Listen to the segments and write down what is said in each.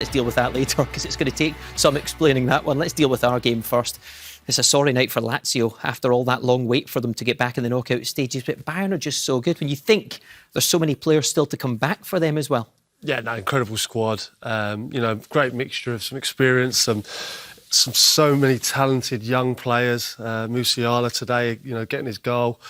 Let's deal with that later because it's going to take some explaining that one. Let's deal with our game first. It's a sorry night for Lazio after all that long wait for them to get back in the knockout stages. But Bayern are just so good when you think there's so many players still to come back for them as well. Yeah, no, incredible squad. Great mixture of some experience, so many talented young players. Musiala today, getting his goal.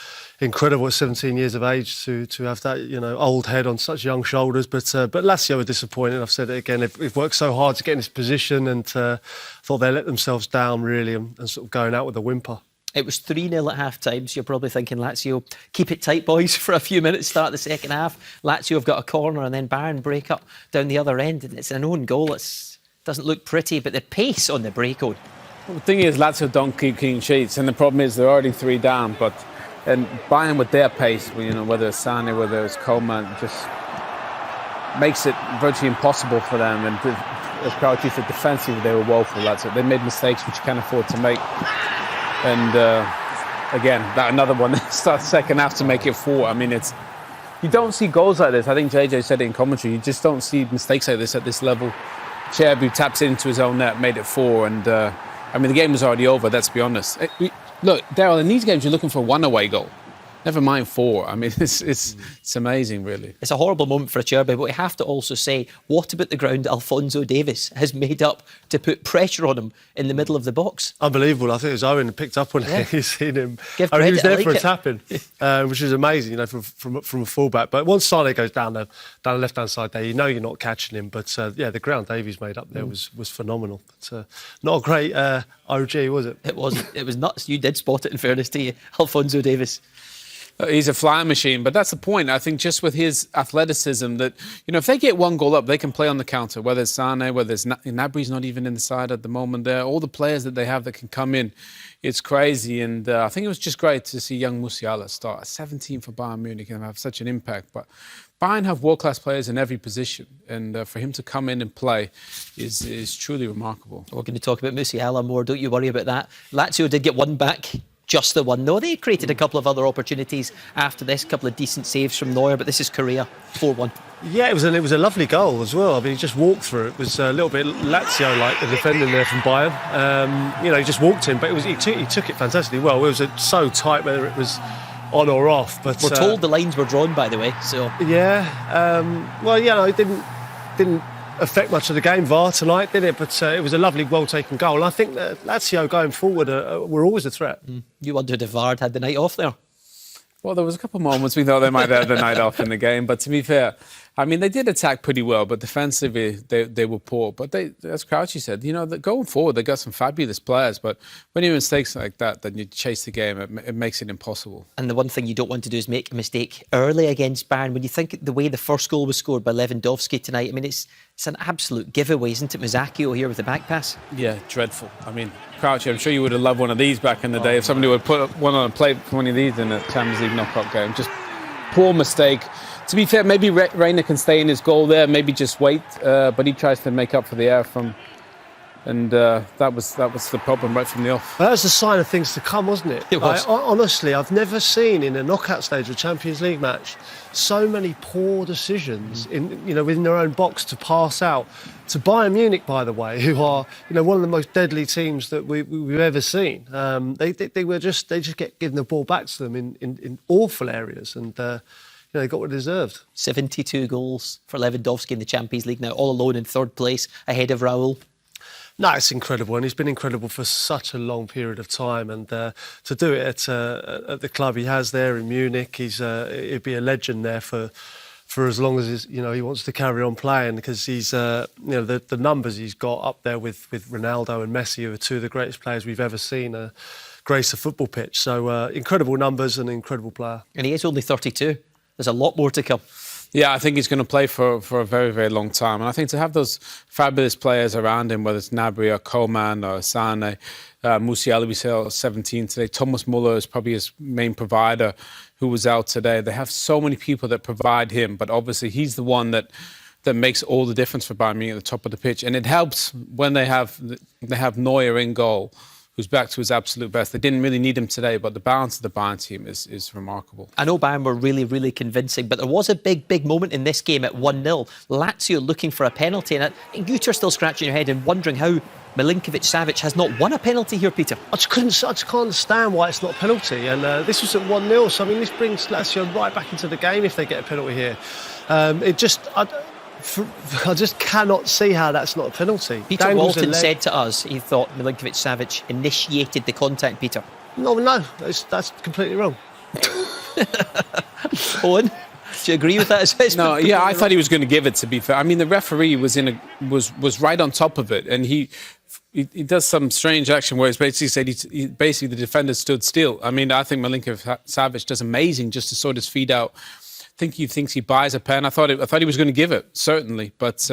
Incredible at 17 years of age to have that, old head on such young shoulders. But Lazio are disappointed. I've said it again. They've worked so hard to get in this position and thought they let themselves down, really, and sort of going out with a whimper. It was 3-0 at half-time, so you're probably thinking, Lazio, keep it tight, boys, for a few minutes, start the second half. Lazio have got a corner and then Bayern break up down the other end. And it's an own goal. It doesn't look pretty, but the pace on the break, Owen. Well, the thing is, Lazio don't keep clean sheets, and the problem is they're already 3 down. And Bayern with their pace, whether it's Sané, whether it's Coman, just makes it virtually impossible for them. And as Crouchy said, defensively they were woeful. Lazio. They made mistakes which you can't afford to make. And again, that another one starts second half to make it 4. I mean, you don't see goals like this. I think JJ said it in commentary. You just don't see mistakes like this at this level. Cherbu taps into his own net, made it 4, and the game was already over. Let's be honest. Look, Daryl, in these games you're looking for 1 away goal. Never mind 4. I mean, it's amazing, really. It's a horrible moment for Cherbu, but we have to also say, what about the ground Alphonso Davies has made up to put pressure on him in the middle of the box? Unbelievable. I think it was Owen who picked up on it. He's seen him. He was there for a tap-in, which is amazing, from a fullback. But once Sané goes down the left-hand side there, you're not catching him. But, the ground Davies made up there was phenomenal. But, not a great OG, was it? It wasn't. It was nuts. You did spot it, in fairness to you, Alphonso Davies. He's a flying machine, but that's the point. I think just with his athleticism that, if they get 1 goal up, they can play on the counter, whether it's Sané, whether it's Gnabry's not even in the side at the moment there. All the players that they have that can come in, it's crazy. And I think it was just great to see young Musiala start at 17 for Bayern Munich and have such an impact. But Bayern have world-class players in every position, and for him to come in and play is truly remarkable. We're going to talk about Musiala more, don't you worry about that. Lazio did get 1 back. Just the 1. No, they created a couple of other opportunities after this, a couple of decent saves from Neuer, but this is Korea, 4-1. Yeah, it was a lovely goal as well. I mean, he just walked through. It was a little bit Lazio-like, the defending there from Bayern. He just walked in, but he took it fantastically well. It was so tight whether it was on or off. But we're told the lines were drawn, by the way. So yeah, it didn't affect much of the game, VAR, tonight, did it? But it was a lovely, well-taken goal. And I think that Lazio going forward were always a threat. You wondered if VAR had the night off there? Well, there was a couple of moments we thought they might have the night off in the game. But to be fair, I mean, they did attack pretty well, but defensively they were poor. But as Crouchy said, going forward, they got some fabulous players. But when you make mistakes like that, then you chase the game. It makes it impossible. And the one thing you don't want to do is make a mistake early against Bayern. When you think the way the first goal was scored by Lewandowski tonight, I mean, it's an absolute giveaway, isn't it? Musacchio here with the back pass. Yeah, dreadful. I mean, Crouchy, I'm sure you would have loved one of these back in the day. If somebody would put one on a plate for one of these in a Champions League knockout game. Just poor mistake. To be fair, maybe Reina can stay in his goal there, maybe just wait, but he tries to make up for the error and that was the problem right from the off. That was a sign of things to come, wasn't it? It was. Honestly, I've never seen in a knockout stage of a Champions League match so many poor decisions within their own box to pass out to Bayern Munich, by the way, who are one of the most deadly teams that we've ever seen. They just get given the ball back to them in awful areas and. They got what they deserved. 72 goals for Lewandowski in the Champions League now, all alone in 3rd place, ahead of Raul. No, it's incredible, and he's been incredible for such a long period of time. And to do it at the club he has there in Munich, he'd be a legend there for as long as he wants to carry on playing, because he's the numbers he's got up there with Ronaldo and Messi, who are 2 of the greatest players we've ever seen grace a football pitch. So incredible numbers and an incredible player. And he is only 32. There's a lot more to come. Yeah, I think he's going to play for a very, very long time. And I think to have those fabulous players around him, whether it's Gnabry or Coman or Sané, Musiala, we saw 17 today. Thomas Muller is probably his main provider who was out today. They have so many people that provide him, but obviously he's the one that makes all the difference for Bayern Munich at the top of the pitch. And it helps when they have Neuer in goal, who's back to his absolute best. They didn't really need him today, but the balance of the Bayern team is remarkable. I know Bayern were really, really convincing, but there was a big moment in this game at 1-0. Lazio looking for a penalty, and I think you're still scratching your head and wondering how Milinkovic-Savic has not won a penalty here, Peter. I just can't understand why it's not a penalty. And this was at 1-0, so I mean, this brings Lazio right back into the game if they get a penalty here. I just cannot see how that's not a penalty. Peter Walton said to us he thought Milinkovic-Savic initiated the contact, Peter. No, that's completely wrong. Owen, do you agree with that assessment? No, yeah, I thought he was going to give it, to be fair. I mean, the referee was right on top of it, and he does some strange action where he basically said basically the defender stood still. I mean, I think Milinkovic-Savic does amazing just to sort his feet out. I think he thinks he buys a pen. I thought he was going to give it, certainly, but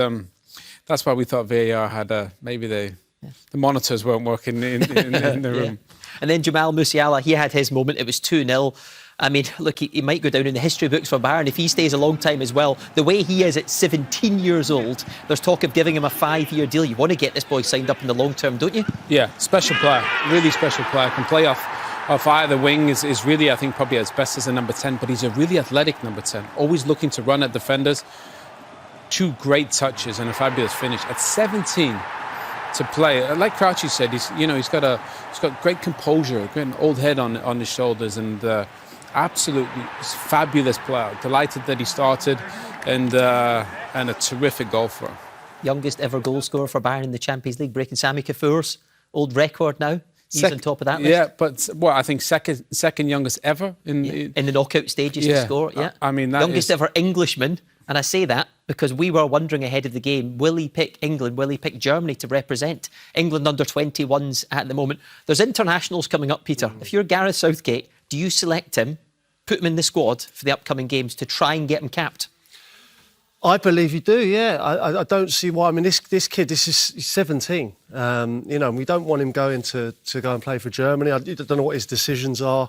that's why we thought VAR had maybe the monitors weren't working in the room. And then Jamal Musiala, he had his moment. It was 2-0. I mean, look, he might go down in the history books for Bayern if he stays a long time as well. The way he is at 17 years old, there's talk of giving him a 5-year deal. You want to get this boy signed up in the long term, don't you? Yeah, special player, really special player. Can play off either wing, is really, I think, probably as best as a number 10, but he's a really athletic number 10, always looking to run at defenders. 2 great touches and a fabulous finish. At 17, to play, like Crouchy said, he's got great composure, got an old head on his shoulders, and absolutely fabulous player. Delighted that he started, and a terrific goal for him. Youngest ever goal scorer for Bayern in the Champions League, breaking Sami Kaffour's old record now. He's on top of that list. Yeah, but I think second youngest ever in the knockout stages to score. Yeah, I mean, youngest ever Englishman. And I say that because we were wondering ahead of the game, will he pick England? Will he pick Germany to represent England under 21s at the moment? There's internationals coming up, Peter. If you're Gareth Southgate, do you select him, put him in the squad for the upcoming games to try and get him capped? I believe you do, yeah. I don't see why. I mean, this kid, he's 17. We don't want him going to go and play for Germany. I don't know what his decisions are.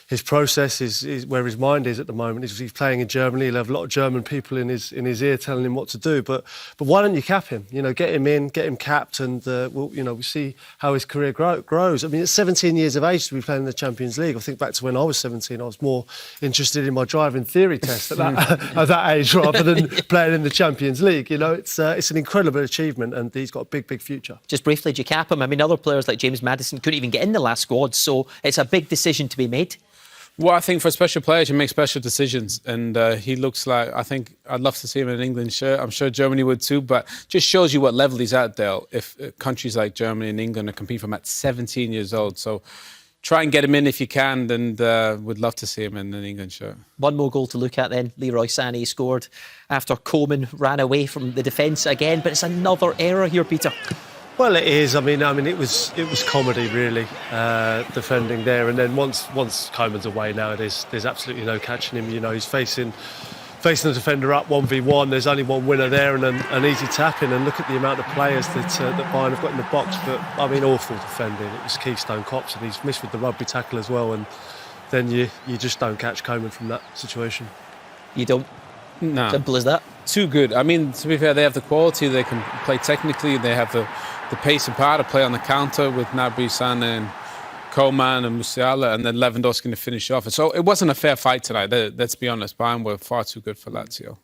His process is where his mind is at the moment. He's playing in Germany. He'll have a lot of German people in his ear telling him what to do. But why don't you cap him? Get him in, get him capped, and we'll see how his career grows. I mean, at 17 years of age to be playing in the Champions League. I think back to when I was 17, I was more interested in my driving theory test at that age rather than playing in the Champions League. It's an incredible achievement, and he's got a big future. Just briefly, do you cap him? I mean, other players like James Maddison couldn't even get in the last squad, so it's a big decision to be made. Well, I think for special players, you make special decisions. And he looks like, I think I'd love to see him in an England shirt. I'm sure Germany would too. But just shows you what level he's at, Dale, if countries like Germany and England are competing from at 17 years old. So try and get him in if you can, and would love to see him in an England shirt. One more goal to look at then. Leroy Sané scored after Coman ran away from the defence again. But it's another error here, Peter. Well, it is. I mean, it was comedy, really, defending there. And then once Coman's away now, there's absolutely no catching him. He's facing the defender up 1v1. There's only one winner there, and an easy tap in. And look at the amount of players that Bayern have got in the box. But awful defending. It was Keystone Cops, and he's missed with the rugby tackle as well. And then you just don't catch Coman from that situation. You don't. No. Simple as that. Too good. I mean, to be fair, they have the quality. They can play technically. They have the pace and power to play on the counter with Gnabry, Sané and Coman and Musiala, and then Lewandowski to finish off. So it wasn't a fair fight tonight. Let's be honest, Bayern were far too good for Lazio.